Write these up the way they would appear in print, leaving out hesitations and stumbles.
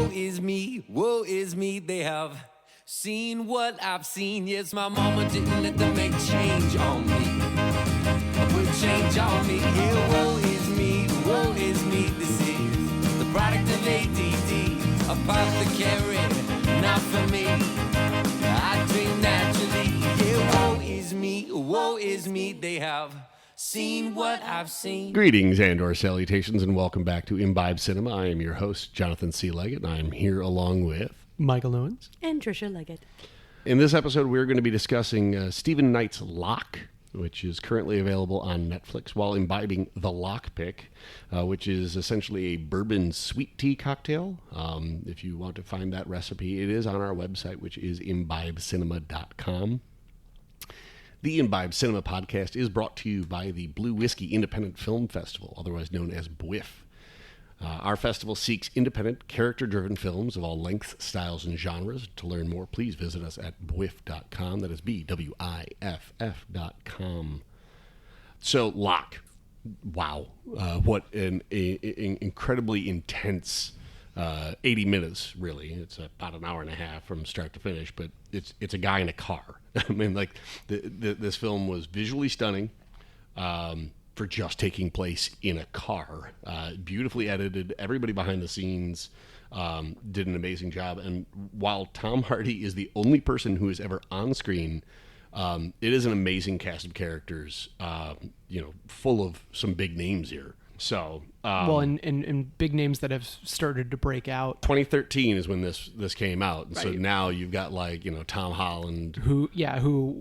woe is me, they have seen what I've seen. Yes, my mama didn't let them make change on me. Put change on me. Yeah, woe is me, this is the product of ADD. Apothecary, not for me. I dream naturally. Yeah, woe is me, they have seen what I've seen. Greetings and/or salutations, and welcome back to Imbibe Cinema. I am your host, Jonathan C. Legat, and I am here along with Michael Noens and Tricia Legat. In this episode, we're going to be discussing Stephen Knight's Locke, which is currently available on Netflix, while imbibing the Locke Pick, which is essentially a bourbon sweet tea cocktail. If you want to find that recipe, it is on our website, which is imbibecinema.com. The Imbibe Cinema podcast is brought to you by the Blue Whiskey Independent Film Festival, otherwise known as BWIF. Our festival seeks independent, character-driven films of all lengths, styles, and genres. To learn more, please visit us at bwiff.com. That is BWIFF.com. So, Locke. Wow. What an incredibly intense 80 minutes, really. It's about an hour and a half from start to finish, but it's a guy in a car. I mean, like, this film was visually stunning for just taking place in a car. Beautifully edited. Everybody behind the scenes did an amazing job. And while Tom Hardy is the only person who is ever on screen, it is an amazing cast of characters, full of some big names here. So, and big names that have started to break out. 2013 is when this came out, and right. So now you've got Tom Holland, who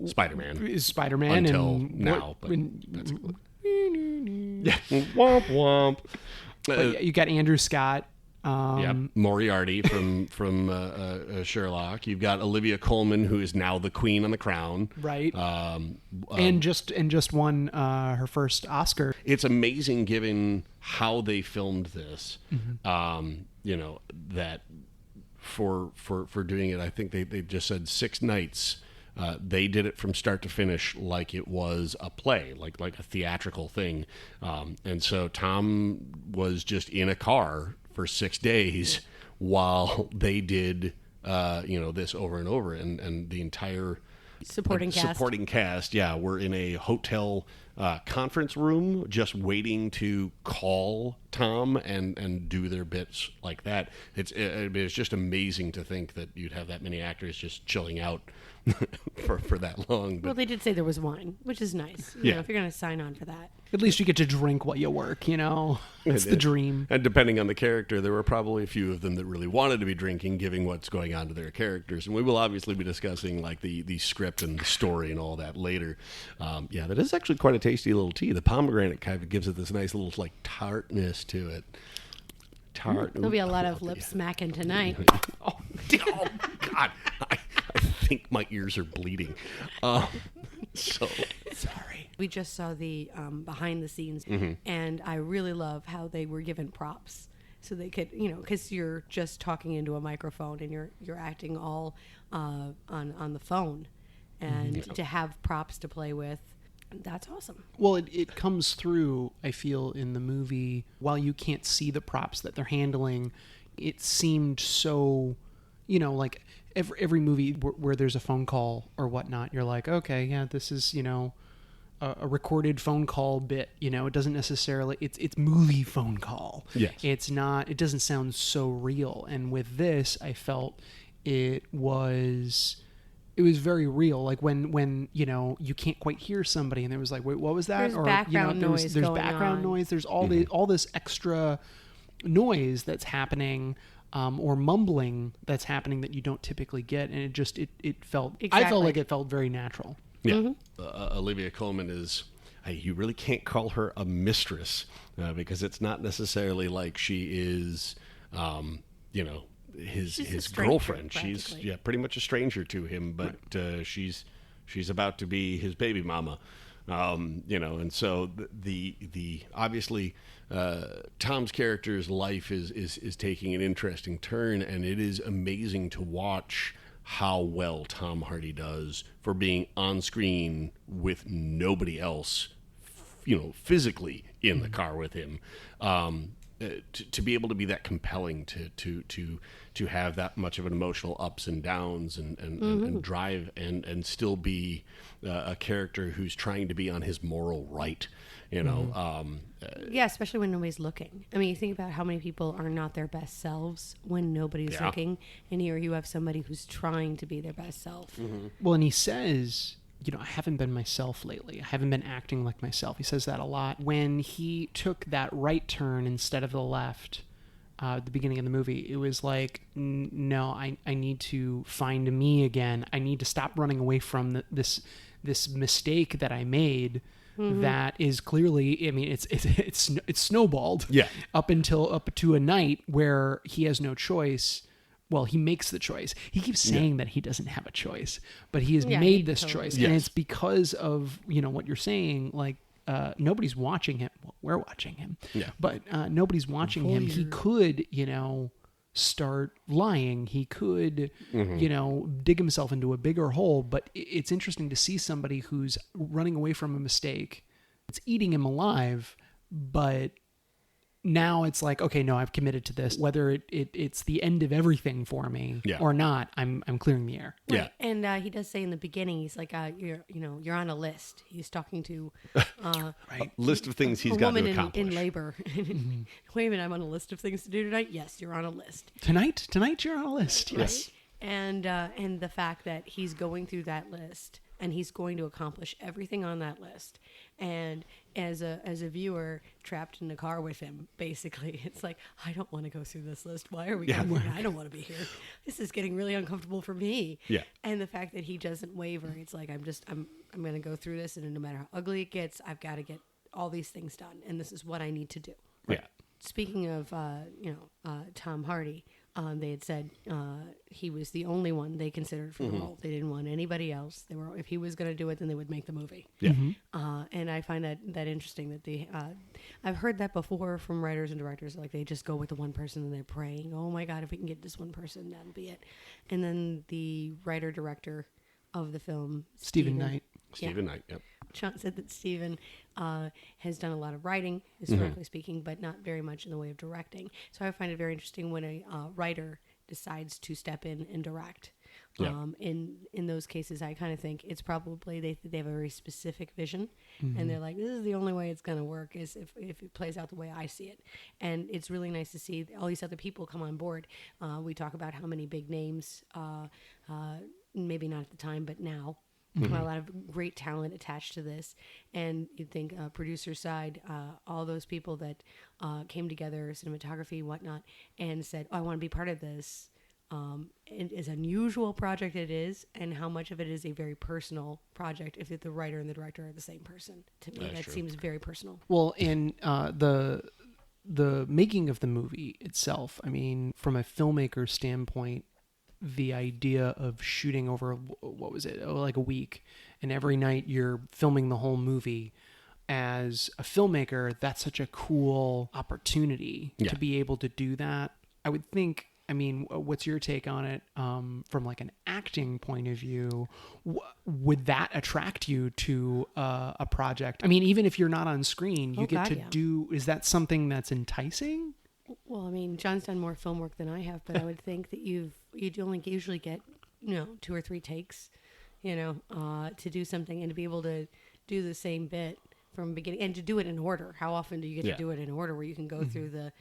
Spider-Man is Spider-Man until and now, basically. Yeah, womp womp. But you got Andrew Scott. Moriarty from Sherlock. You've got Olivia Coleman, who is now the Queen on the Crown, right? And just won her first Oscar. It's amazing, given how they filmed this. Mm-hmm. That for doing it, I think they just said 6 nights. They did it from start to finish like it was a play, like a theatrical thing. And so Tom was just in a car for 6 days while they did, this over and over, and the entire supporting cast. Yeah, we're in a hotel conference room, just waiting to call Tom and do their bits like that. It's just amazing to think that you'd have that many actors just chilling out for that long. But, well, they did say there was wine, which is nice. You know, if you're going to sign on for that. At least you get to drink while you work, It's the dream. And depending on the character, there were probably a few of them that really wanted to be drinking, given what's going on to their characters. And we will obviously be discussing like the script and the story and all that later. That is actually quite a tasty little tea. The pomegranate kind of gives it this nice little like tartness to it. There'll be a lot of lip smacking tonight. Oh God. I think my ears are bleeding. So sorry. We just saw the behind the scenes, and I really love how they were given props, so they could, because you're just talking into a microphone and you're acting all on the phone, and to have props to play with, that's awesome. Well, it comes through, I feel, in the movie. While you can't see the props that they're handling, it seemed so, like every movie where there's a phone call or whatnot, you're like, okay, yeah, this is, a recorded phone call bit. It doesn't necessarily, it's movie phone call. Yes. It doesn't sound so real. And with this, I felt it was very real. Like when you can't quite hear somebody and there was like, wait, what was that? There's background noise there's going background on. noise. There's all this extra noise that's happening, or mumbling that's happening that you don't typically get. And it felt, I felt like it felt very natural. Yeah. Olivia Coleman is, you really can't call her a mistress, because it's not necessarily like she is, his girlfriend. She's pretty much a stranger to him, but right. She's about to be his baby mama, and so the obviously Tom's character's life is taking an interesting turn, and it is amazing to watch how well Tom Hardy does for being on screen with nobody else, physically in the car with him. to be able to be that compelling, to have that much of an emotional ups and downs and drive and still be a character who's trying to be on his moral right, you know. Yeah, especially when nobody's looking. I mean, you think about how many people are not their best selves when nobody's looking, and here you have somebody who's trying to be their best self. Well, and he says, you know, I haven't been myself lately. I haven't been acting like myself. He says that a lot. When he took that right turn instead of the left at the beginning of the movie, it was like, no, I need to find me again. I need to stop running away from this mistake that I made. That is clearly, I mean, it's snowballed up to a night where he has no choice. Well, he makes the choice. He keeps saying that he doesn't have a choice, but he has made this choice. And it's because of, you know, what you're saying, like, nobody's watching him. Well, we're watching him. Yeah. But nobody's watching him. He could, you know, start lying. He could, you know, dig himself into a bigger hole. But it's interesting to see somebody who's running away from a mistake. It's eating him alive, but now it's like, okay, no, I've committed to this. Whether it's the end of everything for me or not, I'm clearing the air. Right. Yeah, and he does say in the beginning, he's like, you're on a list. He's talking to a list of things he's got to accomplish. In labor. Wait a minute, I'm on a list of things to do tonight. Yes, you're on a list. Tonight you're on a list. Right? Yes, and the fact that he's going through that list and he's going to accomplish everything on that list. And as a viewer trapped in the car with him, basically, it's like, I don't want to go through this list. Why are we going here? I don't want to be here. This is getting really uncomfortable for me. Yeah. And the fact that he doesn't waver, it's like, I'm going to go through this, and no matter how ugly it gets, I've got to get all these things done, and this is what I need to do. Yeah. Speaking of, Tom Hardy, they had said he was the only one they considered for the role. They didn't want anybody else. If he was going to do it, then they would make the movie. Yeah. And I find that interesting that I've heard that before from writers and directors. Like, they just go with the one person and they're praying, oh my God, if we can get this one person, that'll be it. And then the writer-director of the film, Stephen Knight. Stephen Knight, yep. John said that Stephen has done a lot of writing, historically speaking, but not very much in the way of directing. So I find it very interesting when a writer decides to step in and direct. Yeah. In those cases, I kind of think it's probably they have a very specific vision, and they're like, this is the only way it's going to work is if it plays out the way I see it. And it's really nice to see all these other people come on board. We talk about how many big names, maybe not at the time, but now. A lot of great talent attached to this, and you'd think producer side, all those people that came together, cinematography, whatnot, and said, "Oh, I want to be part of this." And as unusual project it is, and how much of it is a very personal project. If the writer and the director are the same person, to me, that seems very personal. Well, in the making of the movie itself, I mean, from a filmmaker's standpoint, the idea of shooting over, what was it, like a week, and every night you're filming the whole movie. As a filmmaker, that's such a cool opportunity to be able to do that. I would think, I mean, what's your take on it from like an acting point of view? Would that attract you to a project? I mean, even if you're not on screen, you get to do, is that something that's enticing? Well, I mean, John's done more film work than I have, but I would think that you'd only usually get, 2 or 3 takes, to do something and to be able to do the same bit from beginning and to do it in order. How often do you get to do it in order where you can go through the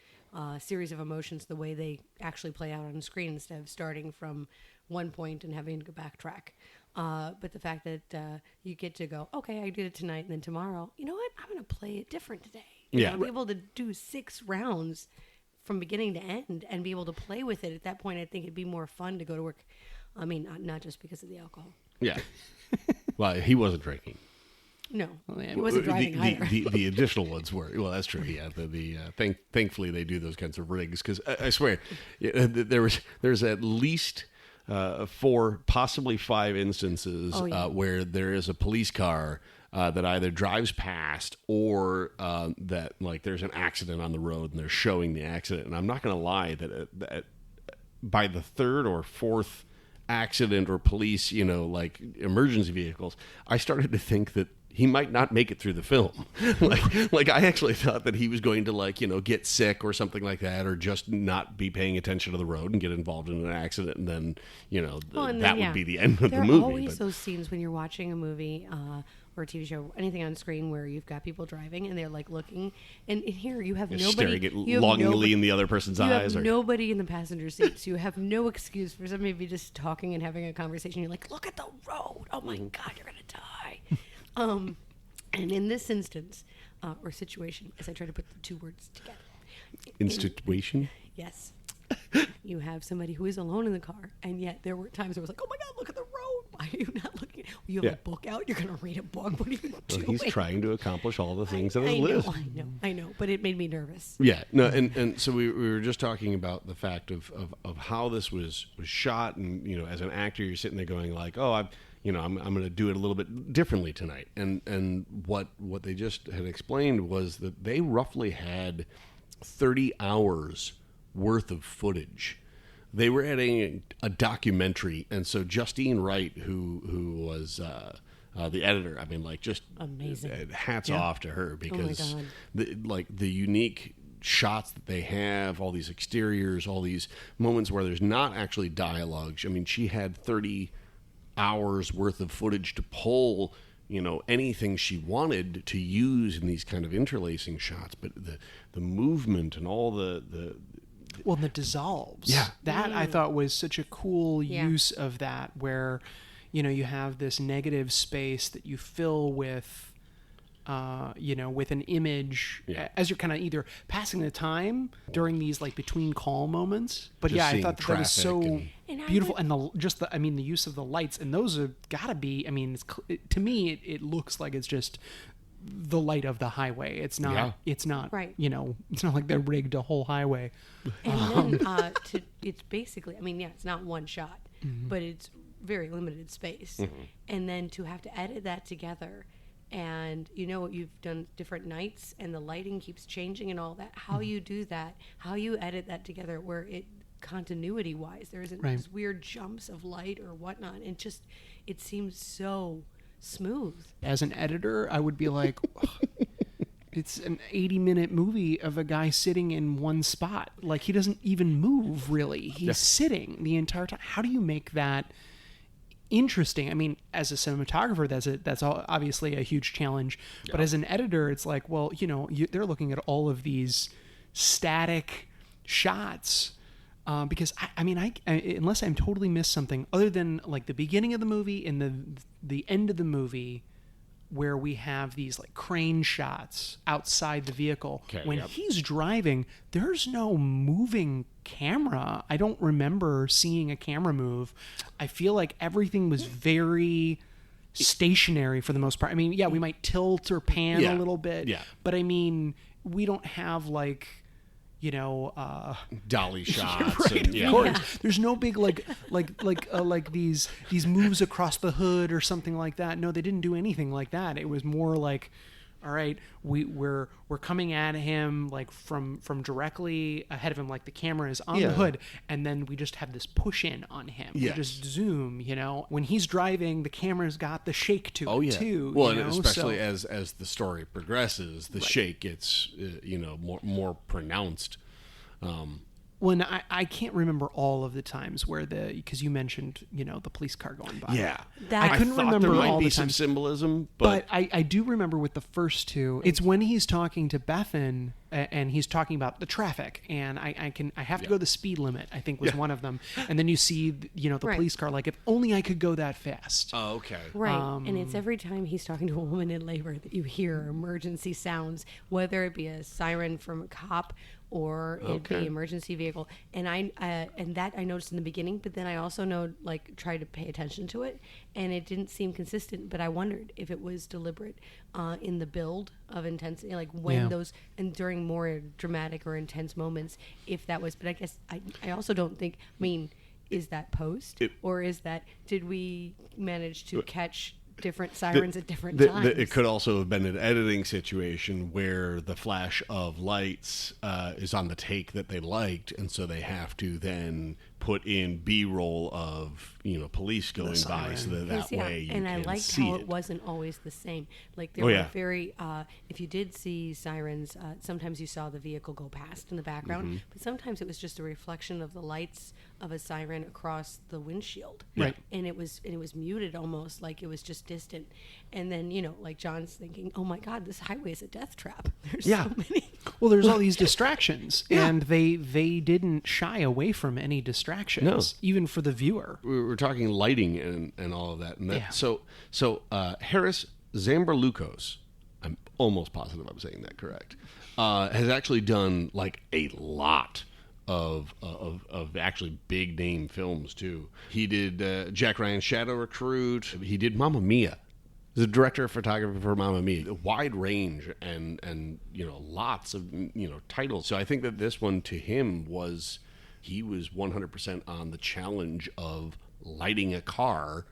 series of emotions the way they actually play out on the screen instead of starting from one point and having to go backtrack? But the fact that you get to go, okay, I did it tonight, and then tomorrow, you know what? I'm going to play it different today. Be able to do 6 rounds from beginning to end and be able to play with it. At that point, I think it'd be more fun to go to work. I mean, not just because of the alcohol. Yeah. Well, he wasn't drinking. No, he wasn't driving either. The additional ones were. Well, that's true. Yeah, thankfully they do those kinds of rigs because I swear there's at least 4, possibly 5 instances where there is a police car that either drives past or that like there's an accident on the road and they're showing the accident. And I'm not going to lie that by the 3rd or 4th accident or police, like emergency vehicles, I started to think that he might not make it through the film. like I actually thought that he was going to get sick or something like that, or just not be paying attention to the road and get involved in an accident, and then that would be the end of the movie. There are always those scenes when you're watching a movie or a TV show, anything on screen where you've got people driving and they're like looking, and here you have nobody staring at longingly in the other person's eyes. You have nobody in the passenger seat, so you have no excuse for somebody to be just talking and having a conversation. You're like, look at the road. Oh my God, you're gonna die. And in this instance or situation, as I try to put the two words together, Institution. Yes. You have somebody who is alone in the car, and yet there were times where it was like, oh my God, look at the road. Why are you not looking? You have a book out. You're going to read a book. What are you doing? Well, he's trying to accomplish all the things on his list. I know, but it made me nervous. Yeah, no, and so we were just talking about the fact of how this was shot, and as an actor, you're sitting there going like, oh, I'm going to do it a little bit differently tonight, and what they just had explained was that they roughly had 30 hours worth of footage. They were editing a documentary, and so Justine Wright, who was the editor, I mean, just amazing. Hats off to her, because the unique shots that they have, all these exteriors, all these moments where there's not actually dialogue. I mean, she had 30 hours worth of footage to pull anything she wanted to use in these kind of interlacing shots, but the movement and all the dissolves. Yeah. That I thought was such a cool use of that, where, you have this negative space that you fill with, with an image as you're kind of either passing the time during these between call moments. But just I thought that was so beautiful. And the use of the lights, and those have gotta be, to me, it looks like it's just the light of the highway. It's not, it's not, right. It's not like they rigged a whole highway. And then it's basically, it's not one shot, but it's very limited space. Mm-hmm. And then to have to edit that together, and you've done different nights and the lighting keeps changing and all that, how you do that, how you edit that together where it continuity wise there isn't these weird jumps of light or whatnot, and just it seems so smooth. As an editor, I would be like, it's an 80-minute movie of a guy sitting in one spot. He doesn't even move, really. He's sitting the entire time. How do you make that interesting? As a cinematographer, that's obviously a huge challenge. Yeah. But as an editor, it's like, well, they're looking at all of these static shots. Because I unless I'm totally missed something, other than the beginning of the movie and the end of the movie, where we have these crane shots outside the vehicle. When he's driving, there's no moving camera. I don't remember seeing a camera move. I feel like everything was very stationary for the most part. We might tilt or pan a little bit, but we don't have dolly shots. Right, of course. There's no big these moves across the hood or something like that. No, they didn't do anything like that. It was more like, all right, we're coming at him from directly ahead of him, the camera is on the hood, and then we just have this push in on him. We just zoom. When he's driving, the camera's got the shake to it too. Well, and especially as the story progresses, the shake gets more pronounced. When I can't remember all of the times where because you mentioned the police car going by. Yeah, I couldn't remember there might all be the some times. symbolism, but I do remember with the first two. It's when he's talking to Bethan and he's talking about the traffic, and I have to go the speed limit, I think was one of them, and then you see the police car, if only I could go that fast. Oh, okay, right. And it's every time he's talking to a woman in labor that you hear emergency sounds, whether it be a siren from a cop or it be emergency vehicle, and that I noticed in the beginning, but then I also tried to pay attention to it, and it didn't seem consistent. But I wondered if it was deliberate in the build of intensity, when those and during more dramatic or intense moments, if that was. But I guess I also don't think. Is that post or is that? Did we manage to catch different sirens at different times? It could also have been an editing situation where the flash of lights is on the take that they liked, and so they have to then put in B-roll of police going by, so that way you and can I liked see how it. it wasn't always the same. Like there Oh, were yeah. very if you did see sirens, sometimes you saw the vehicle go past in the background, Mm-hmm. but sometimes it was just a reflection of the lights of a siren across the windshield. Right. And it was muted, almost like it was just distant. And then like John's thinking, oh my God, this highway is a death trap. There's so many. Well, there's all these distractions, and they didn't shy away from any distractions, even for the viewer. We're talking lighting and all of that. And that Yeah. So Harris Zambrlucos, I'm almost positive I'm saying that correct, has actually done like a lot of actually big name films too. He did Jack Ryan's Shadow Recruit. He did Mamma Mia. He's the director of photography for Mamma Mia. A wide range and lots of titles. So I think that this one to him he was 100% on the challenge of lighting a car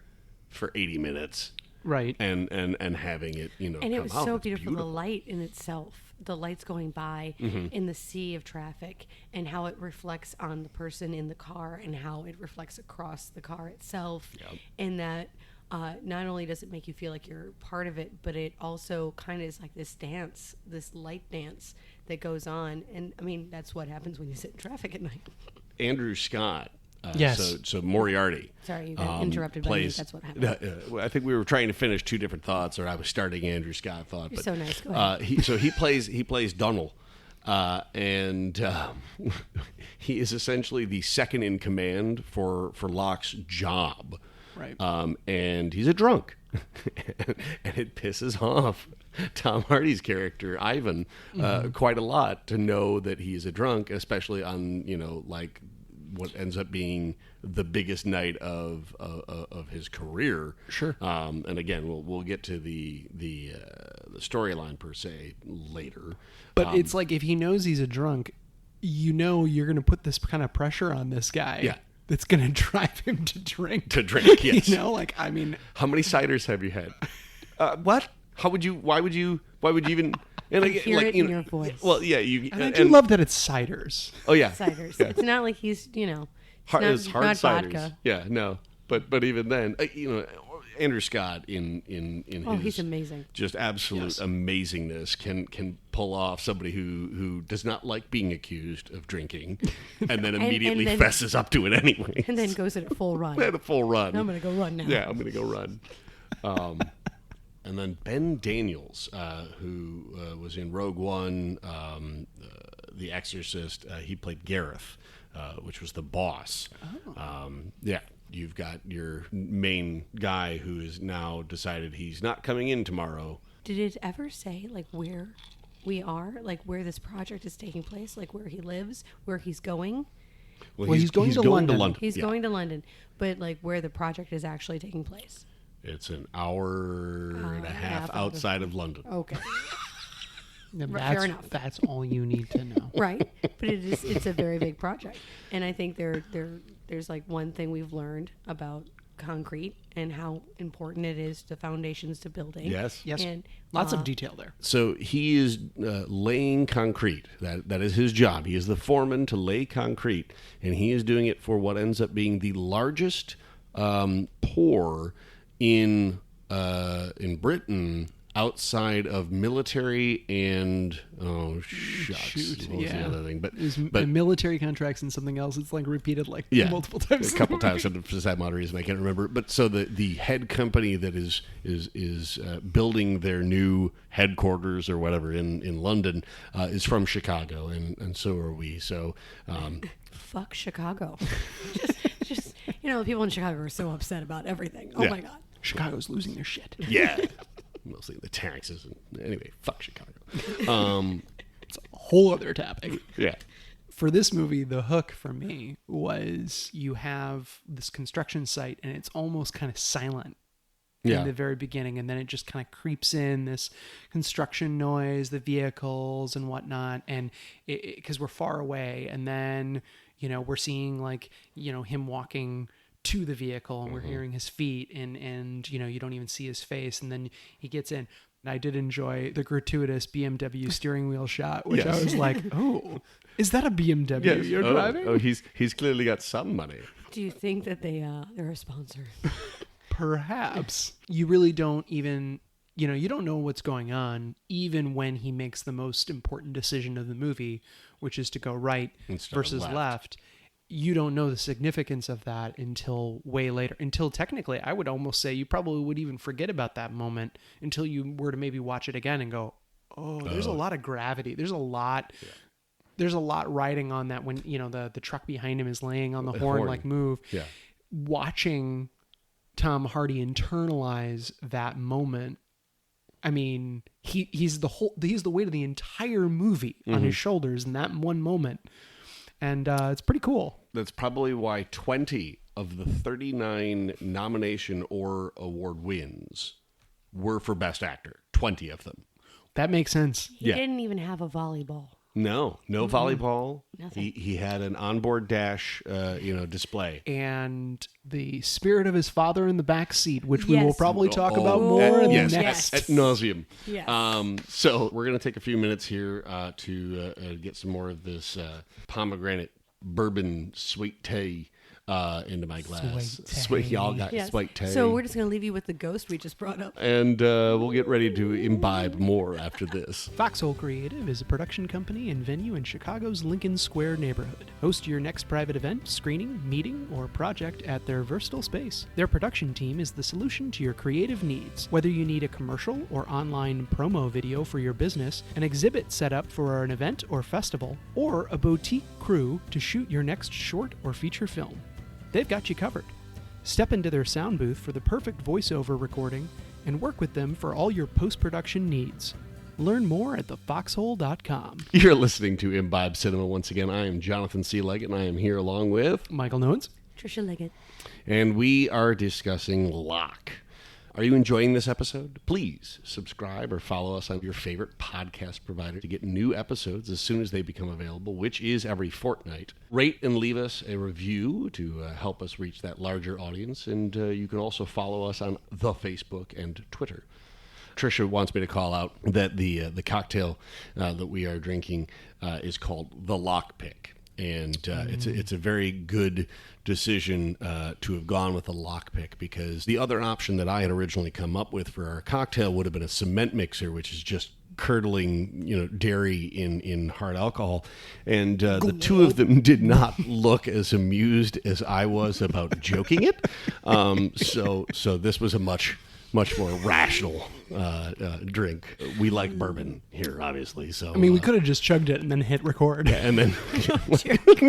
for 80 minutes. Right. And having it, And come it was out. so It's beautiful, the light in itself, the lights going by in the sea of traffic, and how it reflects on the person in the car, and how it reflects across the car itself. Yep. And that not only does it make you feel like you're part of it, but it also kind of is like this dance, this light dance that goes on. And I mean, that's what happens when you sit in traffic at night. Andrew Scott. Yes. So Moriarty. Sorry, you got interrupted by me. That's what happened. I think we were trying to finish two different thoughts, or I was starting Andrew Scott thought. You're so nice. Go ahead. He plays Donald, and he is essentially the second in command for Locke's job. Right. And he's a drunk, and it pisses off Tom Hardy's character Ivan quite a lot to know that he's a drunk, especially on like what ends up being the biggest night of his career. Sure. And again, we'll get to the storyline per se later. But it's like if he knows he's a drunk, you're going to put this kind of pressure on this guy. Yeah. That's going to drive him to drink. Yes. I mean, How many ciders have you had? What? Why would you even? And I hear it in your voice. Well, yeah, you. and I do love that it's ciders. Oh yeah, Ciders. Yeah. It's not like he's It's hard not ciders. vodka. Yeah, no, but even then, Andrew Scott in Oh, his he's amazing. just absolute amazingness can pull off somebody who does not like being accused of drinking, and then immediately then- fesses up to it anyway, And then goes at a full run. at a full run. I'm going to go run now. Yeah, I'm going to go run. And then Ben Daniels, who was in Rogue One, The Exorcist, he played Gareth, which was the boss. Yeah, you've got your main guy who has now decided he's not coming in tomorrow. Did it ever say like where we are, like where this project is taking place, like where he lives, where he's going? Well, he's going to London. He's Yeah. going to London, but like where the project is actually taking place. It's an hour and a half half outside of London. Okay. That's, enough. That's all you need to know. Right, but it's a very big project, and I think there's like one thing we've learned about concrete and how important it is to foundations to building. Yes. Yes. And Lots of detail there. So he is laying concrete. That is his job. He is the foreman to lay concrete, and he is doing it for what ends up being the largest pour in Britain outside of military and Shoot, what was the other thing? There's But military contracts and something else. It's like repeated like yeah, multiple times. a couple times for sad mod reason I can't remember. But so the head company that is building their new headquarters or whatever in London is from Chicago, and so are we. So fuck Chicago. just people in Chicago are so upset about everything. Oh Yeah. my God. Chicago's losing their shit. yeah, mostly the taxes. And anyway, fuck Chicago. It's a whole other topic. Yeah. For this movie, the hook for me was you have this construction site and it's almost kind of silent in the very beginning, and then it just kind of creeps in this construction noise, the vehicles and whatnot, and because we're far away, and then we're seeing like him walking to the vehicle, and we're hearing his feet, and you don't even see his face, and then he gets in. I did enjoy the gratuitous BMW steering wheel shot, which Yes. I was like, oh, is that a BMW you're driving? Oh, he's clearly got some money. Do you think that they're a sponsor? Perhaps. You really don't even, you don't know what's going on, even when he makes the most important decision of the movie, which is to go right Instead of versus left. left. You don't know the significance of that until way later. Until technically, I would almost say you probably would even forget about that moment until you were to maybe watch it again and go, oh, there's a lot of gravity. There's a lot. Yeah. There's a lot riding on that when, the truck behind him is laying on the horn like move. Yeah. Watching Tom Hardy internalize that moment. I mean, he's the weight of the entire movie on his shoulders in that one moment. And it's pretty cool. That's probably why 20 of the 39 nomination or award wins were for Best Actor. 20 of them. That makes sense. He didn't even have a volleyball. No volleyball. Nothing. He had an onboard dash, display. And the spirit of his father in the back seat, which we will Yes. probably talk about more in the next. Ad nauseum. Yes. So we're going to take a few minutes here to get some more of this pomegranate bourbon sweet tea into my glass. Sweet tea. Y'all got Yes. sweet tea. So we're just going to leave you with the ghost we just brought up. And we'll get ready to imbibe more after this. Foxhole Creative is a production company and venue in Chicago's Lincoln Square neighborhood. Host your next private event, screening, meeting, or project at their versatile space. Their production team is the solution to your creative needs. Whether you need a commercial or online promo video for your business, an exhibit set up for an event or festival, or a boutique crew to shoot your next short or feature film, they've got you covered. Step into their sound booth for the perfect voiceover recording and work with them for all your post-production needs. Learn more at thefoxhole.com. You're listening to Imbibe Cinema once again. I am Jonathan C. Leggett, and I am here along with... Michael Noens. Tricia Legat. And we are discussing Locke. Are you enjoying this episode? Please subscribe or follow us on your favorite podcast provider to get new episodes as soon as they become available, which is every fortnight. Rate and leave us a review to help us reach that larger audience. And you can also follow us on the Facebook and Twitter. Tricia wants me to call out that the cocktail that we are drinking is called the Locke Pick. And it's a very good decision to have gone with a Locke pick, because the other option that I had originally come up with for our cocktail would have been a cement mixer, which is just curdling, dairy in hard alcohol. And the two of them did not look as amused as I was about joking it. So this was a much more rational drink. We like bourbon here, obviously. So I mean, we could have just chugged it and then hit record. and then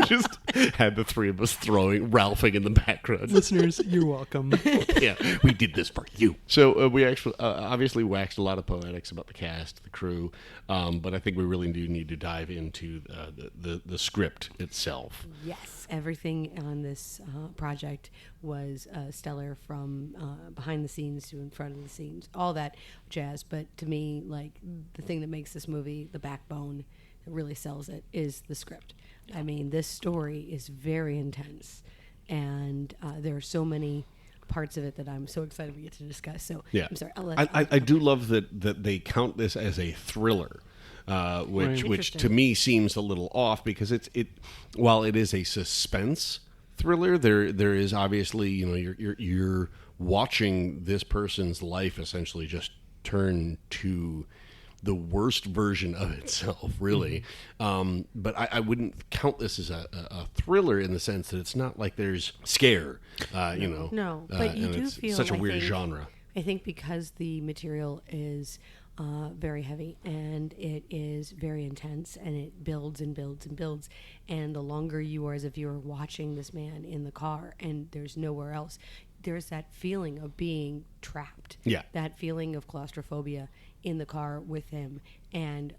just had the three of us ralphing in the background. Listeners, you're welcome. Yeah, we did this for you. So we actually obviously waxed a lot of poetics about the cast, the crew, but I think we really do need to dive into the script itself. Yes, everything on this project was stellar, from behind the scenes to in front of the scenes, all that jazz. But to me, like, the thing that makes this movie, the backbone that really sells it, is the script. I mean, this story is very intense, and there are so many parts of it that I'm so excited we get to discuss. So Yeah, I'm sorry. I do love that they count this as a thriller. Which to me seems a little off, because while it is a suspense thriller, there is obviously, you're watching this person's life essentially just turn to the worst version of itself, really. But I wouldn't count this as a thriller in the sense that it's not like there's scare, No, but you and do it's feel, such a I weird think, genre. I think because the material is very heavy, and it is very intense, and it builds and builds and builds, and the longer you are as a viewer watching this man in the car and there's nowhere else, there's that feeling of being trapped. Yeah. That feeling of claustrophobia in the car with him, and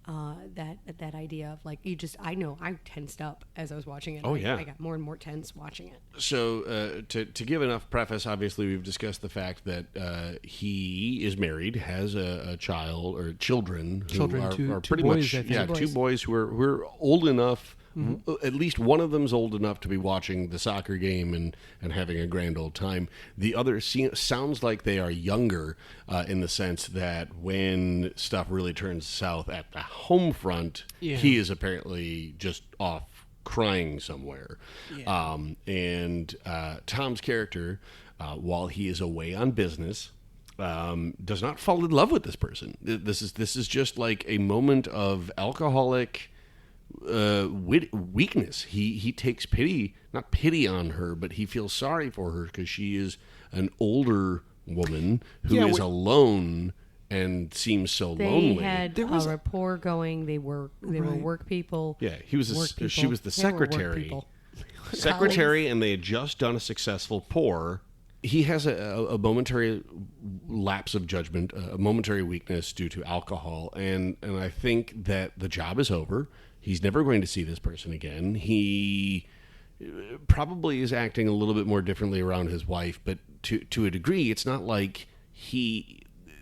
that idea of, like, I know I tensed up as I was watching it. Oh, yeah. I got more and more tense watching it. So to give enough preface, obviously we've discussed the fact that he is married, has a child or children who are Two pretty boys, much I think. two boys who are old enough At least one of them's old enough to be watching the soccer game and having a grand old time. The other sounds like they are younger in the sense that when stuff really turns south at the home front, he is apparently just off crying somewhere. And Tom's character, while he is away on business, does not fall in love with this person. This is just like a moment of alcoholic weakness. He takes not pity on her, but he feels sorry for her because she is an older woman who is alone and seems so lonely. They had a rapport going. They were work people. Yeah, she was the secretary. Secretary, and they had just done a successful pour. He has a momentary lapse of judgment, a momentary weakness due to alcohol, and I think that the job is over. He's never going to see this person again. He probably is acting a little bit more differently around his wife, but to a degree, it's not like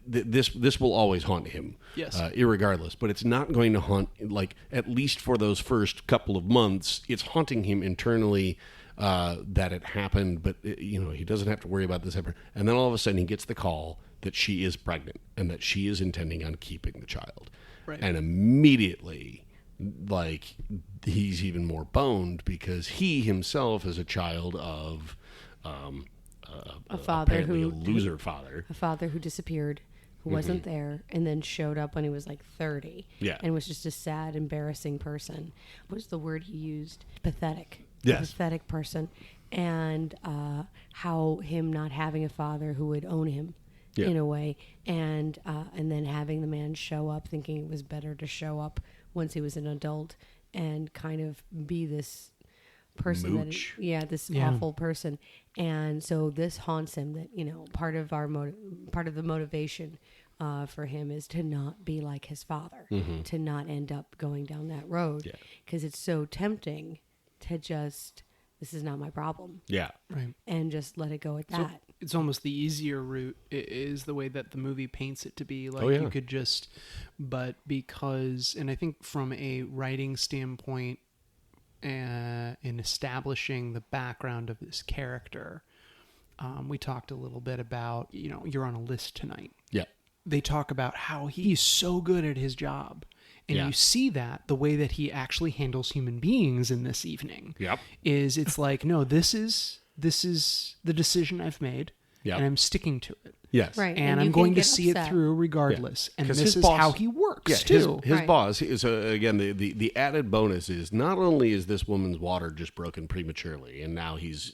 this will always haunt him, irregardless. But it's not going to haunt, like, at least for those first couple of months, it's haunting him internally. That it happened, but he doesn't have to worry about this ever. And then all of a sudden he gets the call that she is pregnant and that she is intending on keeping the child. Right. And immediately, like, he's even more boned because he himself is a child of a father a loser father. A father who disappeared, who wasn't there, and then showed up when he was like 30. Yeah. And was just a sad, embarrassing person. What was the word he used? Pathetic. Yes. A pathetic person, and how him not having a father who would own him in a way, and then having the man show up thinking it was better to show up once he was an adult and kind of be this person awful person. And so this haunts him, that part of the motivation for him is to not be like his father, to not end up going down that road, because it's so tempting to just, this is not my problem. Yeah. Right. And just let it go at that. It's almost the easier route is the way that the movie paints it to be. Like, you could just, but because, and I think from a writing standpoint, in establishing the background of this character, we talked a little bit about, You're on a List Tonight. Yeah. They talk about how he's so good at his job. And you see that the way that he actually handles human beings in this evening is it's like, no, this is the decision I've made, and I'm sticking to it. Yes. Right. And I'm going to see it through regardless. And this is how he works too. His boss is, again, the added bonus is not only is this woman's water just broken prematurely, and now he's,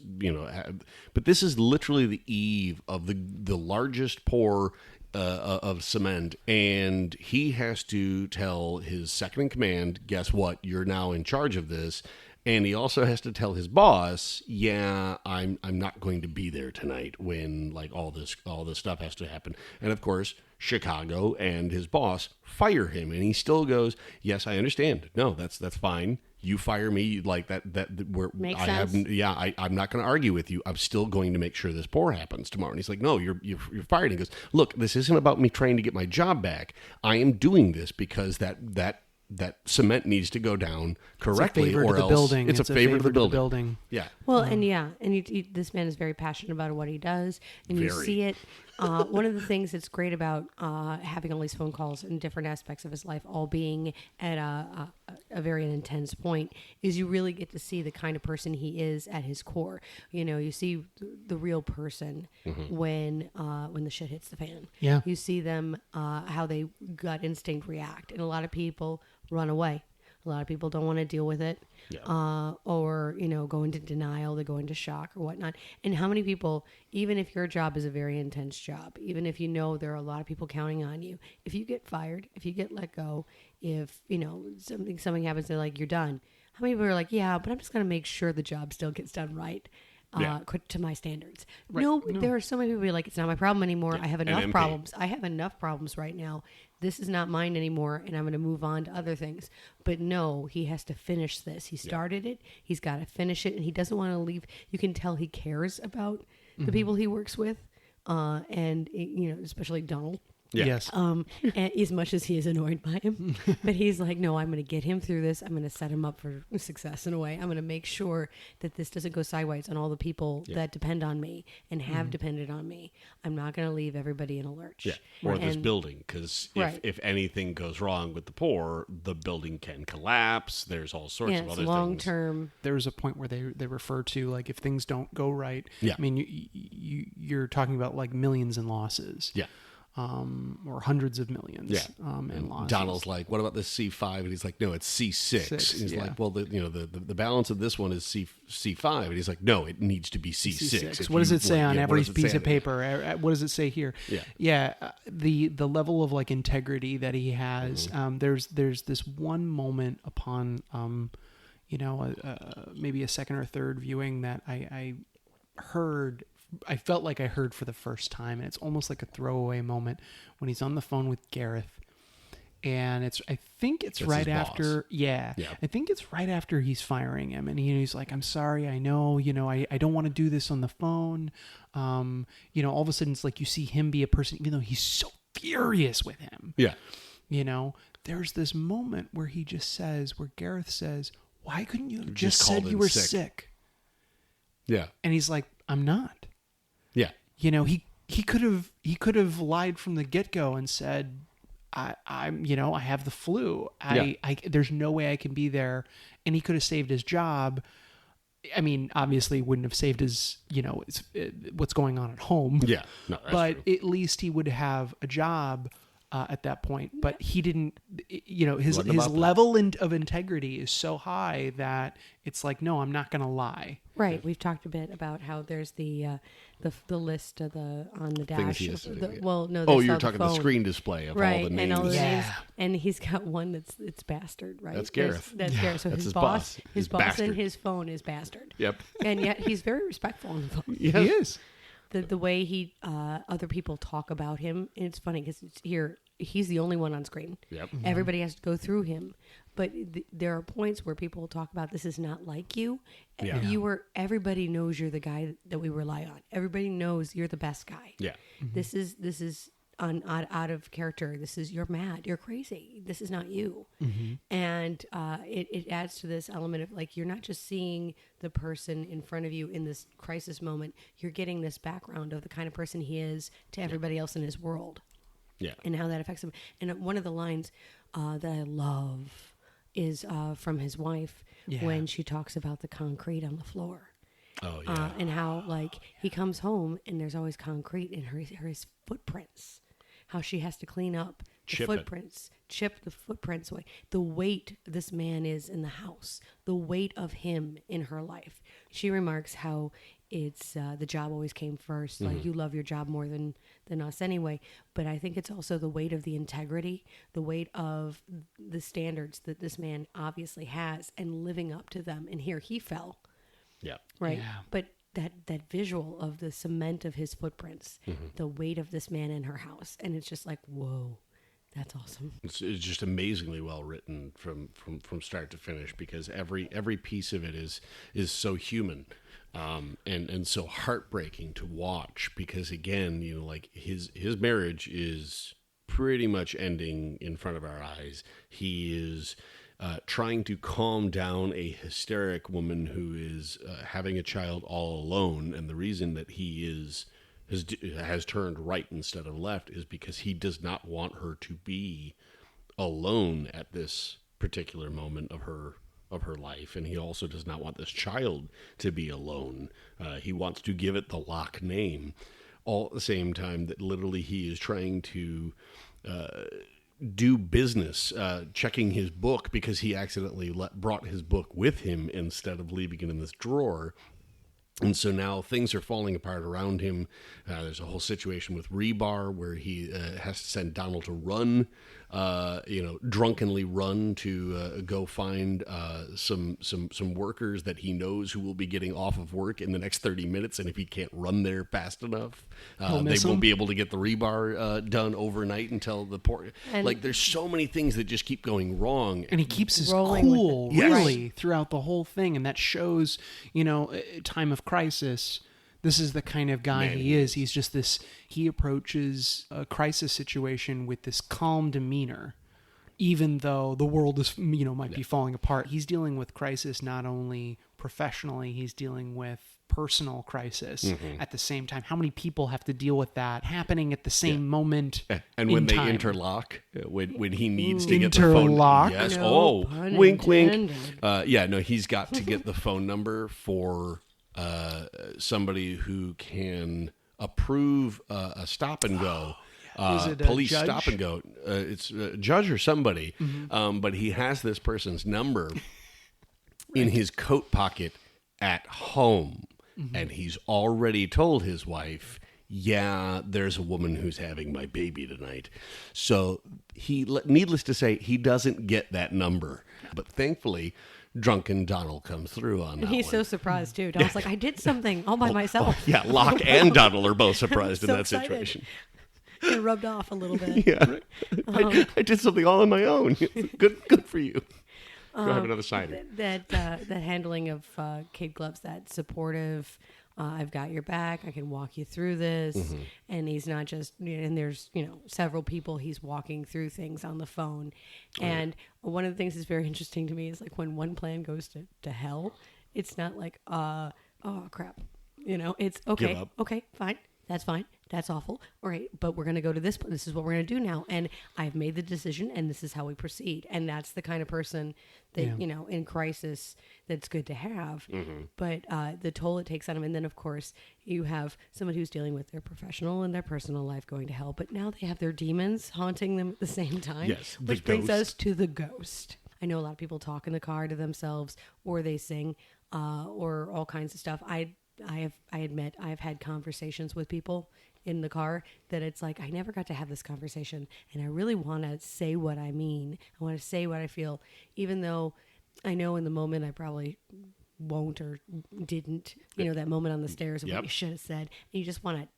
but this is literally the eve of the largest pour of cement, and he has to tell his second in command, guess what, you're now in charge of this. And he also has to tell his boss, I'm not going to be there tonight when, like, all this stuff has to happen. And of course, Chicago and his boss fire him, and he still goes, yes, I understand, no, that's fine, you fire me, like that makes sense. I'm not going to argue with you. I'm still going to make sure this pour happens tomorrow. And he's like, no, you're fired. And he goes, look, this isn't about me trying to get my job back. I am doing this because that cement needs to go down correctly, or else it's a favor to the building. Yeah. Well, and this man is very passionate about what he does, and you see it. One of the things that's great about having all these phone calls and different aspects of his life all being at a very intense point is you really get to see the kind of person he is at his core. You see the real person when the shit hits the fan. Yeah. You see them, how they gut instinct react, and a lot of people run away. A lot of people don't want to deal with it, or go into denial, they go into shock or whatnot. And how many people, even if your job is a very intense job, even if there are a lot of people counting on you, if you get fired, if you get let go, if something happens, they're like, you're done. How many people are like, yeah, but I'm just going to make sure the job still gets done right. To my standards. Right. No, there are so many people who are like, it's not my problem anymore. Yeah. I have enough problems. I have enough problems right now. This is not mine anymore, and I'm going to move on to other things. But no, he has to finish this. He started it. He's got to finish it, and he doesn't want to leave. You can tell he cares about the people he works with, and especially Donald. Yeah. Yes. and as much as he is annoyed by him. But he's like, no, I'm going to get him through this. I'm going to set him up for success in a way. I'm going to make sure that this doesn't go sideways on all the people that depend on me and have depended on me. I'm not going to leave everybody in a lurch. Yeah, or this building, because Right. if anything goes wrong with the poor, the building can collapse. There's all sorts of it's other long things. term. There's a point where they refer to, like, if things don't go right. Yeah. I mean, you're talking about like millions in losses. Yeah. Or hundreds of millions. Yeah. In losses. Donald's like, what about this C5? And he's like, no, it's C6. Six, And he's yeah. like, well, the balance of this one is C5. And he's like, no, it needs to be C6. If What does you- it say on yeah, what every does it piece say of on it? paper? What does it say here? Yeah. Yeah. The level of like integrity that he has. There's this one moment upon, maybe a second or third viewing that I heard. I felt like I heard for the first time, and it's almost like a throwaway moment when he's on the phone with Gareth. And I think it's That's right his boss. after, yeah. I think it's right after he's firing him, and he's like, "I'm sorry, I know, I don't want to do this on the phone." All of a sudden, it's like you see him be a person, even though he's so furious with him. Yeah. There's this moment where Gareth says, "Why couldn't you have just called said in you were sick." sick?" Yeah. And he's like, "I'm not." Yeah. He could have lied from the get-go and said, I have the flu. There's no way I can be there. And he could have saved his job. I mean, obviously wouldn't have saved his, what's going on at home. Yeah. No, that's But true. at least he would have a job at that point. But he didn't, his Wasn't about that. level of integrity is so high that it's like, no, I'm not going to lie. Right. We've talked a bit about how there's the list of on the Things dash. he has to do, yeah. Well, no. Oh, they you're saw talking the phone. screen display of Right, all the names. and all the Yeah. names, and he's got one it's bastard, right? That's There's- Gareth. That's Gareth. So That's his his boss, boss. his His boss, bastard. and his phone is bastard. Yep. And yet he's very respectful on the phone. He is. The way he other people talk about him, and it's funny because he's the only one on screen. Yep. Everybody has to go through him, but there are points where people talk about this is not like you. Yeah. Everybody knows you're the guy that we rely on. Everybody knows you're the best guy. Yeah. This is out of character. You're mad. You're crazy. This is not you. And it adds to this element of like, you're not just seeing the person in front of you in this crisis moment. You're getting this background of the kind of person he is to everybody else in his world. Yeah. And how that affects him. And one of the lines that I love is from his wife when she talks about the concrete on the floor. Oh, yeah. And how like he comes home and there's always concrete in his footprints. How she has to clean up the Chip it. footprints, chip the footprints away. The weight this man is in the house, the weight of him in her life. She remarks how it's the job always came first. Like you love your job more than us anyway. But I think it's also the weight of the integrity, the weight of the standards that this man obviously has and living up to them. And here he fell. Yeah. Right. Yeah. But that visual of the cement of his footprints, the weight of this man in her house. And it's just like, whoa, that's awesome. It's just amazingly well written from start to finish, because every piece of it is so human, and so heartbreaking to watch, because again, like his marriage is pretty much ending in front of our eyes. He is trying to calm down a hysteric woman who is having a child all alone, and the reason that he has turned right instead of left is because he does not want her to be alone at this particular moment of her life, and he also does not want this child to be alone. He wants to give it the Locke name, all at the same time that literally he is trying to do business, checking his book because he accidentally brought his book with him instead of leaving it in this drawer. And so now things are falling apart around him. There's a whole situation with Rebar where he has to send Donald to run, drunkenly run to go find some workers that he knows who will be getting off of work in the next 30 minutes. And if he can't run there fast enough, they miss won't him. be able to get the rebar done overnight until the port. And- like there's so many things that just keep going wrong. And he keeps his Rolling with cool it. Yes. really throughout the whole thing, and that shows, time of crisis, This is the kind of guy Man, he is. He's just this, he approaches a crisis situation with this calm demeanor, even though the world is, might be falling apart. He's dealing with crisis not only professionally, he's dealing with personal crisis at the same time. How many people have to deal with that happening at the same moment? And when they time? interlock, when he needs to get the phone, Interlock? yes, No pun wink, wink. intended. He's got to get the phone number for somebody who can approve a stop and go. Is it a police judge? stop and go. It's a judge or somebody, but he has this person's number in his coat pocket at home, and he's already told his wife, "Yeah, there's a woman who's having my baby tonight." So needless to say, he doesn't get that number, but thankfully, drunken Donald comes through on that. He's one. so surprised too. Donald's like, I did something all by myself. Yeah, Locke and Donald are both surprised in So that excited. situation. It rubbed off a little bit. Yeah, I did something all on my own. Good for you. Go have another cider. That handling of Kate Gloves, that supportive, I've got your back, I can walk you through this, and he's not just, and there's several people he's walking through things on the phone, and one of the things that's very interesting to me is like when one plan goes to hell, it's not like oh crap, it's okay, Give up. okay, fine. That's fine. That's awful. All right, but we're going to go to this. This is what we're going to do now. And I've made the decision, and this is how we proceed. And that's the kind of person that, in crisis, that's good to have. But the toll it takes on them. And then, of course, you have someone who's dealing with their professional and their personal life going to hell. But now they have their demons haunting them at the same time. Yes, the which brings us ghost. to the ghost. I know a lot of people talk in the car to themselves, or they sing, or all kinds of stuff. I admit I've had conversations with people in the car that it's like I never got to have this conversation, and I really want to say what I mean. I want to say what I feel, even though I know in the moment I probably won't or didn't. That moment on the stairs of what you should have said, and you just want to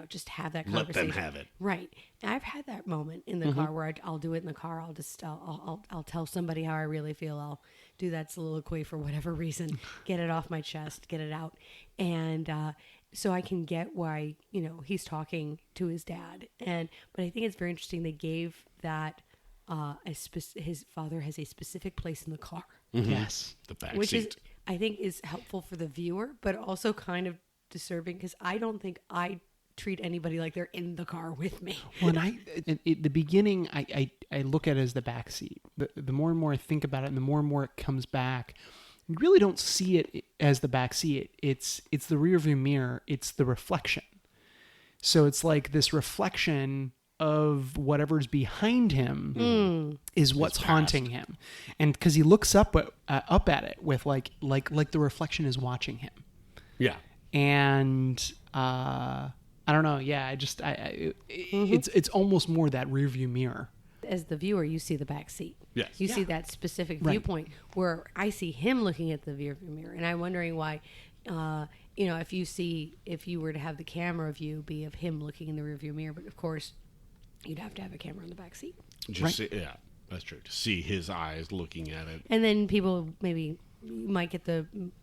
just have that conversation. Let them have it. Right. And I've had that moment in the car where I'll do it in the car. I'll tell somebody how I really feel. I'll do that soliloquy for whatever reason, get it off my chest, get it out. And so I can get why, he's talking to his dad. But I think it's very interesting. They gave that his father has a specific place in the car. Yes. The back Which seat. I think is helpful for the viewer, but also kind of disturbing because I don't think I treat anybody like they're in the car with me. When at the beginning, I look at it as the back seat. The more and more I think about it, and the more and more it comes back, you really don't see it as the back seat. It's the rearview mirror. It's the reflection. So it's like this reflection of whatever's behind him is what's haunting him, and because he looks up at it with like the reflection is watching him. Yeah. And I don't know. Yeah, it's almost more that rear view mirror. As the viewer, you see the back seat. Yes. You see that specific Right. viewpoint where I see him looking at the rear view mirror, and I'm wondering why. If you were to have the camera view be of him looking in the rear view mirror, but of course, you'd have to have a camera in the back seat. Yeah, that's true. To see his eyes looking at it. And then people maybe might get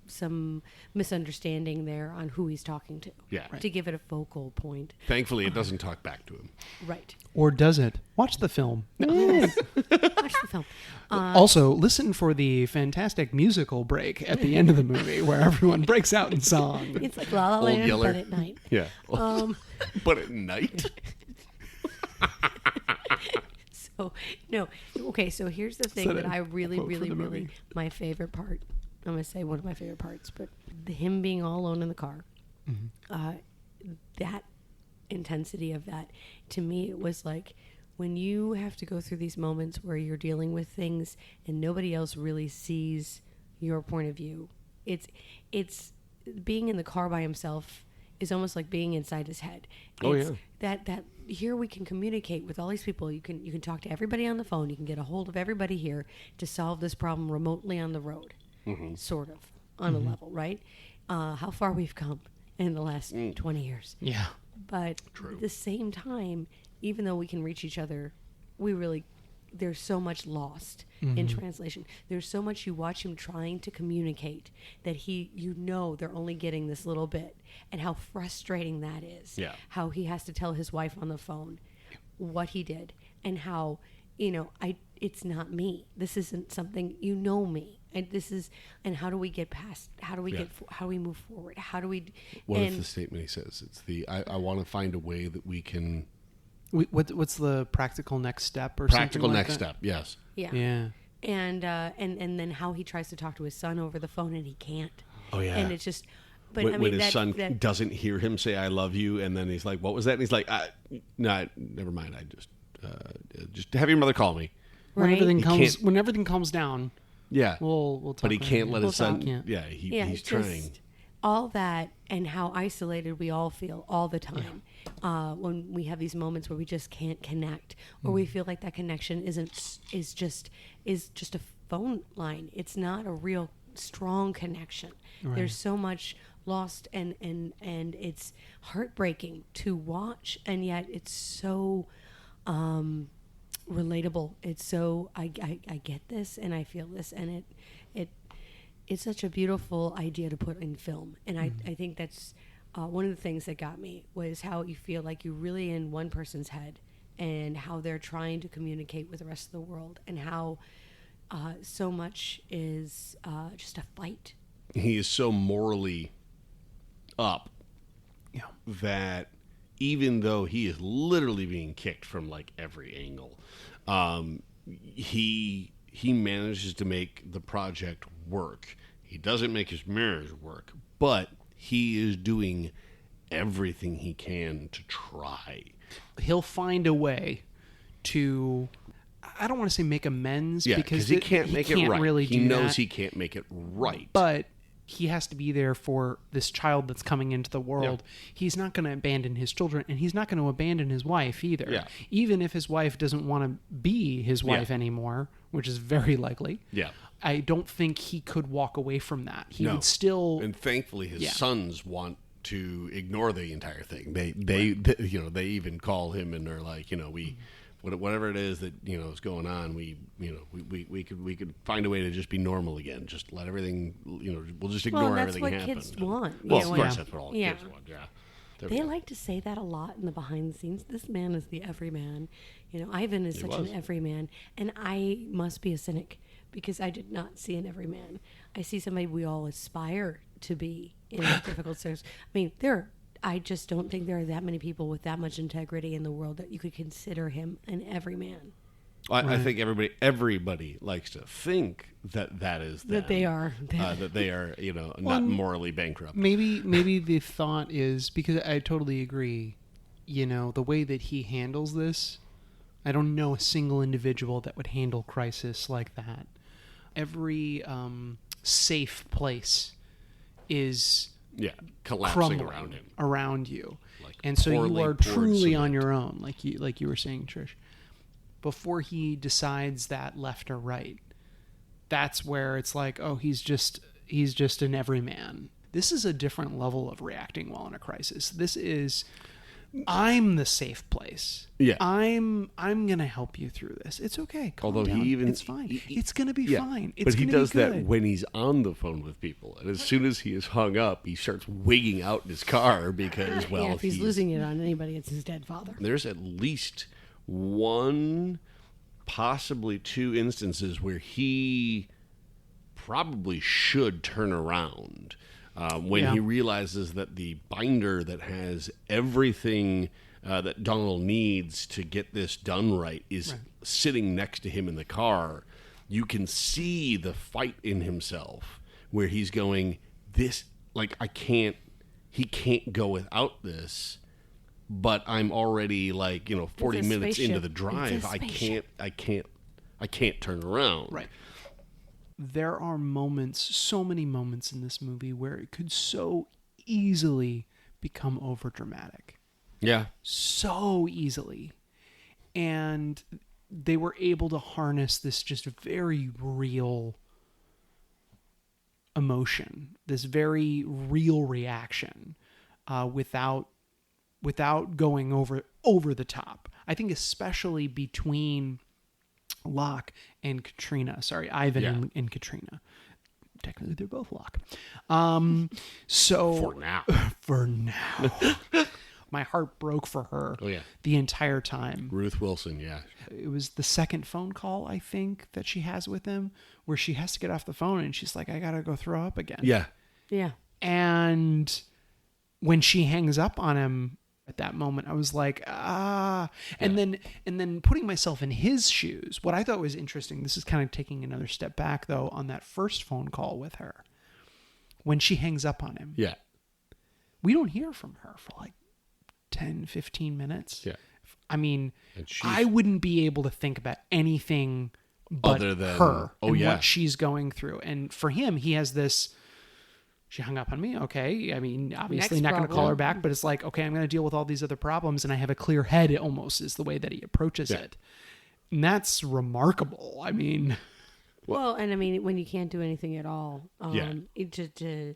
some misunderstanding there on who he's talking to. Yeah. To give it a focal point. Thankfully, it doesn't talk back to him. Right. Or does it? Watch the film. Watch the film. Also, listen for the fantastic musical break at the end of the movie where everyone breaks out in song. It's like La La Old Land, Yeller. but at night. Yeah. But at night? So, no. Okay, so here's the thing Is that that a I really, quote for really, the really, movie? my favorite part, I'm going to say one of my favorite parts, but him being all alone in the car, that intensity of that, to me, it was like when you have to go through these moments where you're dealing with things and nobody else really sees your point of view. It's being in the car by himself is almost like being inside his head. It's that here we can communicate with all these people. You can talk to everybody on the phone. You can get a hold of everybody here to solve this problem remotely on the road, sort of on a level, right? How far we've come in the last 20 years. Yeah. But at the same time, even though we can reach each other, we really there's so much lost in translation. There's so much you watch him trying to communicate that they're only getting this little bit, and how frustrating that is. Yeah. How he has to tell his wife on the phone what he did, and how, it's not me. This isn't something, me. And how do we get past, how do we move forward? How do we, What is the statement he says? It's I want to find a way that we can. What's the practical next step or Practical something like next that? step, yes. Yeah. And then how he tries to talk to his son over the phone and he can't. Oh, yeah. And it's just, but When, I mean, his son doesn't hear him say "I love you," and then he's like, "What was that?" And he's like, "No, never mind. I just have your mother call me." When Right? everything calms down, Yeah, we'll talk. but he about can't it. let his son. Yeah. Yeah, he's just trying. all that, and how isolated we all feel all the time when we have these moments where we just can't connect, or we feel like that connection is just a phone line. It's not a real strong connection. Right. There's so much lost, and it's heartbreaking to watch, and yet it's so relatable. It's so I get this and I feel this, and it's such a beautiful idea to put in film. And I think that's one of the things that got me, was how you feel like you're really in one person's head, and how they're trying to communicate with the rest of the world, and how so much is just a fight. He is so morally up Yeah. that even though he is literally being kicked from like every angle, he manages to make the project work. He doesn't make his marriage work, but he is doing everything he can to try. He'll find a way to, I don't want to say make amends, Yeah, because he can't make it right. Really he do knows that, he can't make it right. but he has to be there for this child that's coming into the world. Yeah. He's not going to abandon his children, and he's not going to abandon his wife either. Yeah. Even if his wife doesn't want to be his wife anymore, which is very likely. Yeah. I don't think he could walk away from that. He No. would still. And thankfully, his sons want to ignore the entire thing. They they even call him and they're like, whatever it is that is going on, we could find a way to just be normal again. Just let everything, we'll just ignore everything happen. That's what kids want. Well, of course, that's what all kids want. Yeah. They like to say that a lot in the behind the scenes. This man is the everyman. Ivan is such an everyman, and I must be a cynic because I did not see an everyman. I see somebody we all aspire to be in difficult circumstances. I mean, I just don't think there are that many people with that much integrity in the world that you could consider him an everyman. I think everybody likes to think that is them, that they are that they are not morally bankrupt. Maybe the thought is, because I totally agree, the way that he handles this, I don't know a single individual that would handle crisis like that. Every safe place is collapsing around you, like and so you are truly cement. on your own, like you were saying, Trish. Before he decides that left or right, that's where it's like, oh, he's just an everyman. This is a different level of reacting while in a crisis. This is, I'm the safe place. Yeah, I'm gonna help you through this. It's okay. Calm Although down. it's fine. It's gonna be fine. It's but he gonna does be good. that when he's on the phone with people, and as soon as he is hung up, he starts wigging out in his car because if he's losing it on anybody, it's his dead father. There's at least one, possibly two instances where he probably should turn around when he realizes that the binder that has everything that Donald needs to get this done right is sitting next to him in the car. You can see the fight in himself where he's going, he can't go without this. But I'm already 40 minutes into the drive. I can't turn around. Right. There are moments, so many moments in this movie where it could so easily become overdramatic. Yeah. So easily. And they were able to harness this just very real emotion, this very real reaction, without going over the top. I think especially between Locke and Katrina. Sorry, Ivan Yeah. and Katrina. Technically, they're both Locke. So For now. for now, my heart broke for her. Oh, yeah. The entire time. Ruth Wilson, yeah. It was the second phone call, I think, that she has with him, where she has to get off the phone and she's like, I gotta go throw up again. Yeah. Yeah. And when she hangs up on him at that moment, I was like, and then putting myself in his shoes, what I thought was interesting, this is kind of taking another step back though, on that first phone call with her, when she hangs up on him, Yeah. we don't hear from her for like 10, 15 minutes. Yeah. I mean, And she's- I wouldn't be able to think about anything but Other than her and yeah. what she's going through. And for him, he has this, she hung up on me. Okay. I mean, obviously Next not going to call problem. her back, but it's like, okay, I'm going to deal with all these other problems and I have a clear head almost is the way that he approaches Yeah. it. And that's remarkable. I mean, Well, and I mean, when you can't do anything at all, Yeah. to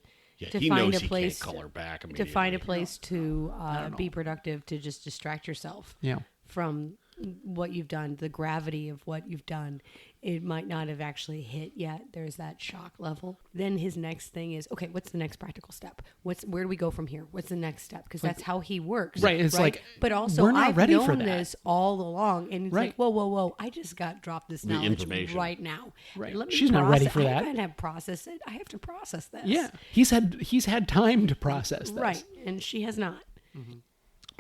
He find knows a he place can't call her back to find a immediately. place to be productive, to just distract yourself yeah. from what you've done, the gravity of what you've done. It might not have actually hit yet. There's that shock level. Then his next thing is, okay, what's the next practical step? Where do we go from here? What's the next step? Because that's how he works. Right, it's like, but also we're not I've ready known for that. this all along, and it's Right. like, whoa! I just got dropped this knowledge information. right now. Right. Let me She's not ready for I that. haven't had processed it. I have to process this. Yeah. He's had time to process this. Right, and she has not.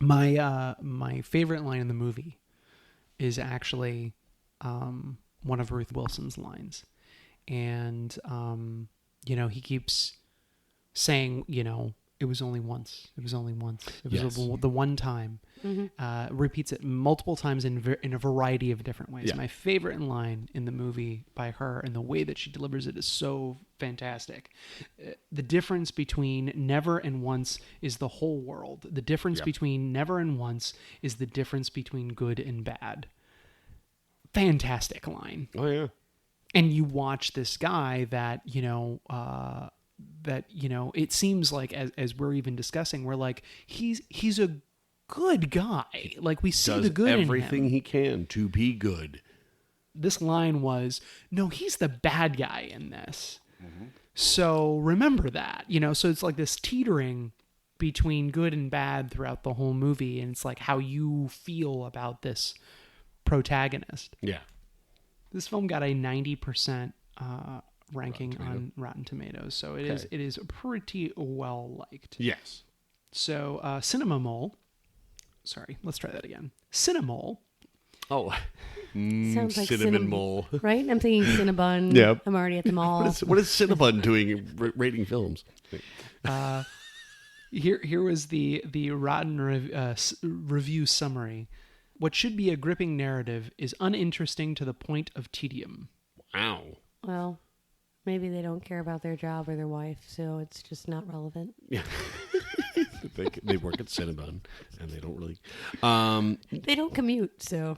My favorite line in the movie is actually one of Ruth Wilson's lines, and he keeps saying, it was only once. It was only once. It was Yes. the one time. Repeats it multiple times in a variety of different ways. Yeah. My favorite line in the movie by her, and the way that she delivers it, is so fantastic. The difference between never and once is the whole world. The difference Yep. between never and once is the difference between good and bad. Fantastic line. Oh, yeah. And you watch this guy that, it seems like as we're even discussing, we're like, he's a good guy. Like, we see Does the good everything in him. he can to be good. This line was, no, he's the bad guy in this. So remember that, so it's like this teetering between good and bad throughout the whole movie. And it's like how you feel about this protagonist. Yeah. This film got a 90% ranking on Rotten Tomatoes, so it is pretty well liked. Yes. So Cinnamomole, sorry, let's try that again. Cinnamole. Oh. Sounds like cinnamon mole. Right? I'm thinking Cinnabon. Yep. I'm already at the mall. What is Cinnabon doing rating films? Here was the Rotten review summary. What should be a gripping narrative is uninteresting to the point of tedium. Wow. Well, maybe they don't care about their job or their wife, so it's just not relevant. Yeah. they work at Cinnabon, and they don't really. They don't commute, so.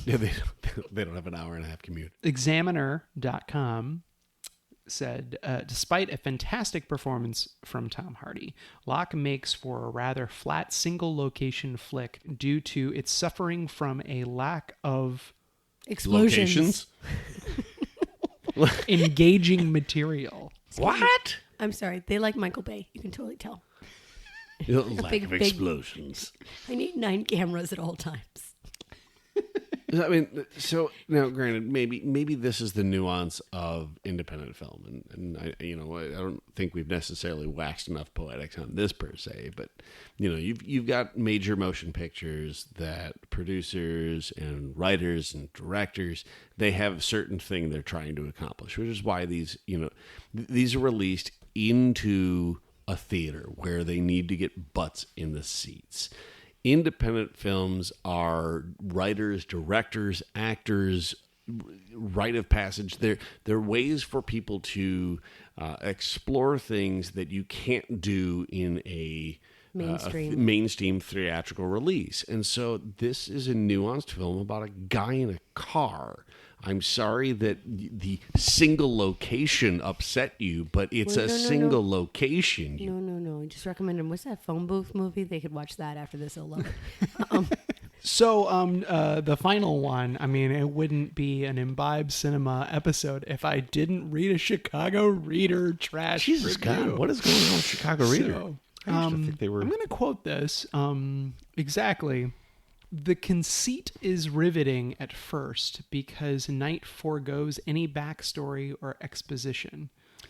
Yeah, they don't have an hour and a half commute. Examiner.com said, despite a fantastic performance from Tom Hardy, Locke makes for a rather flat single-location flick due to its suffering from a lack of Explosions. Locations. engaging material. What? I'm sorry. They like Michael Bay. You can totally tell. Lack big- of big- explosions. I need 9 cameras at all times. I mean, so now, granted, maybe this is the nuance of independent film, and I don't think we've necessarily waxed enough poetics on this per se, but you've got major motion pictures that producers and writers and directors, they have a certain thing they're trying to accomplish, which is why these are released into a theater where they need to get butts in the seats. Independent films are writers, directors, actors, rite of passage. They're ways for people to explore things that you can't do in a mainstream theatrical release. And so this is a nuanced film about a guy in a car. I'm sorry that the single location upset you, but it's Well, a no. single location. No. I just recommend them. What's that phone booth movie? They could watch that after this. They'll love it. So, the final one, I mean, it wouldn't be an Imbibe Cinema episode if I didn't read a Chicago Reader trash Jesus review. God, what is going on with Chicago Reader? So, I used to think they were. I'm going to quote this exactly. The conceit is riveting at first because Knight forgoes any backstory or exposition.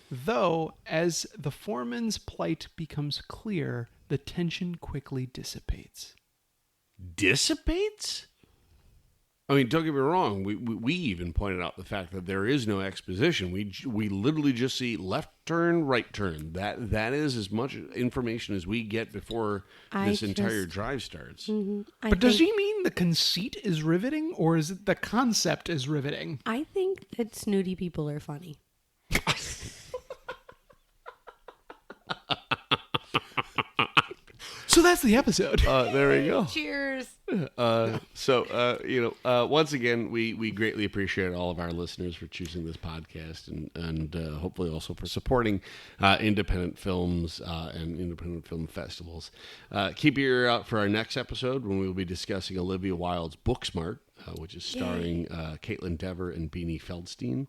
Though, as the foreman's plight becomes clear, the tension quickly dissipates. Dissipates? I mean, don't get me wrong. We even pointed out the fact that there is no exposition. We literally just see left turn, right turn. That is as much information as we get before this entire drive starts. But does he mean the conceit is riveting, or is it the concept is riveting? I think that snooty people are funny. So that's the episode. There we go. Cheers. Once again, we greatly appreciate all of our listeners for choosing this podcast and hopefully also for supporting independent films and independent film festivals. Keep your ear out for our next episode when we will be discussing Olivia Wilde's Booksmart, which is starring Caitlin Dever and Beanie Feldstein.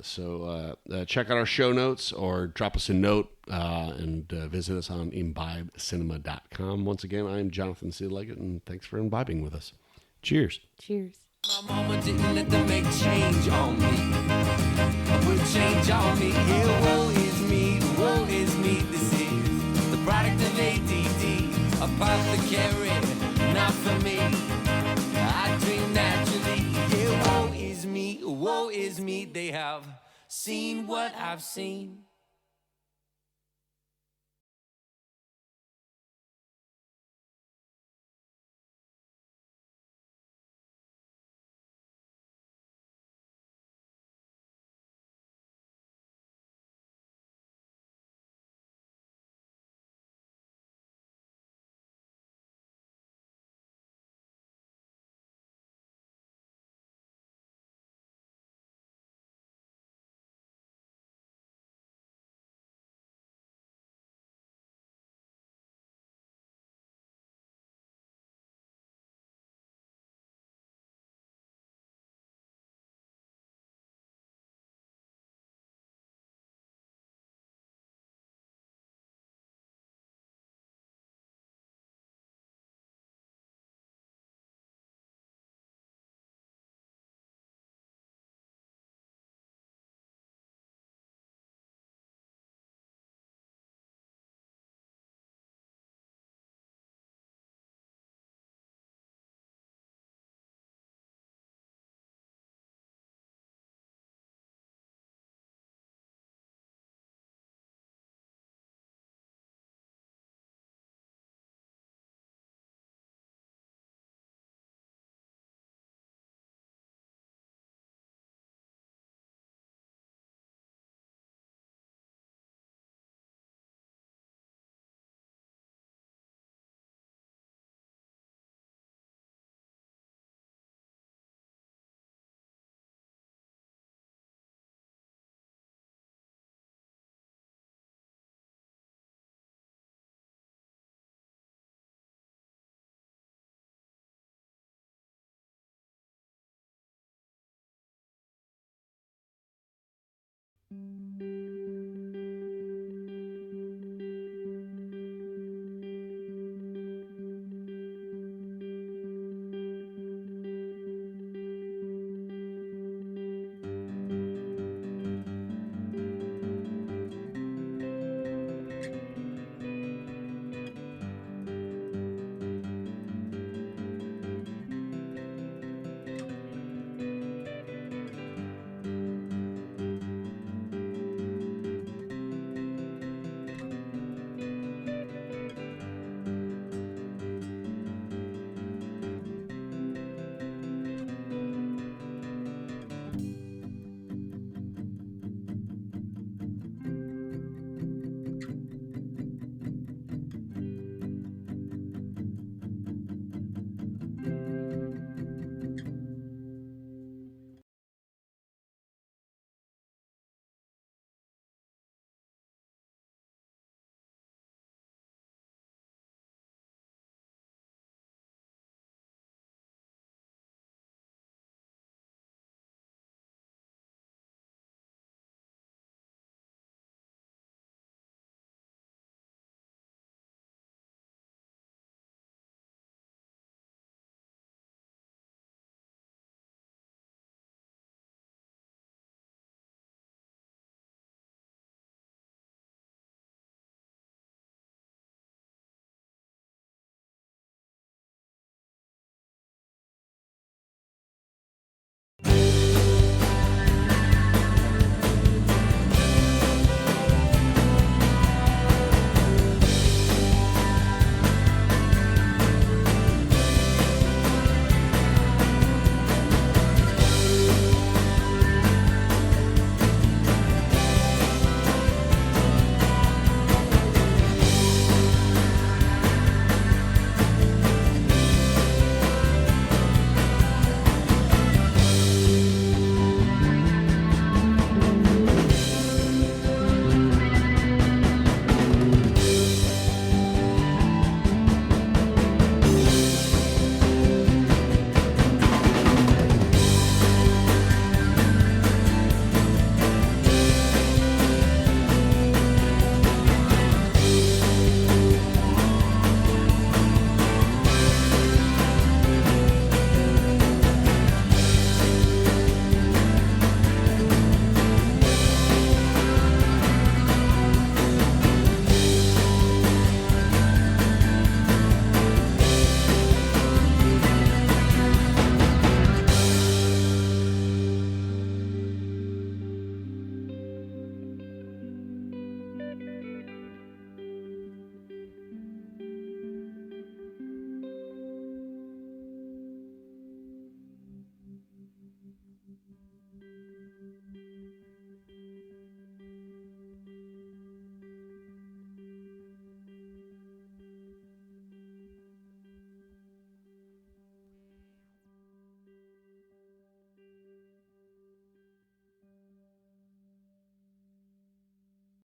So check out our show notes or drop us a note and visit us on imbibecinema.com. Once again, I'm Jonathan C. Legat, and thanks for imbibing with us. Cheers. Cheers. My mama didn't let them make change on me. Put change on me. Here, woe is me, woe is me. This is the product of ADD. Apothecary, not for me. I dream naturally. Here, woe is me. They have seen what I've seen.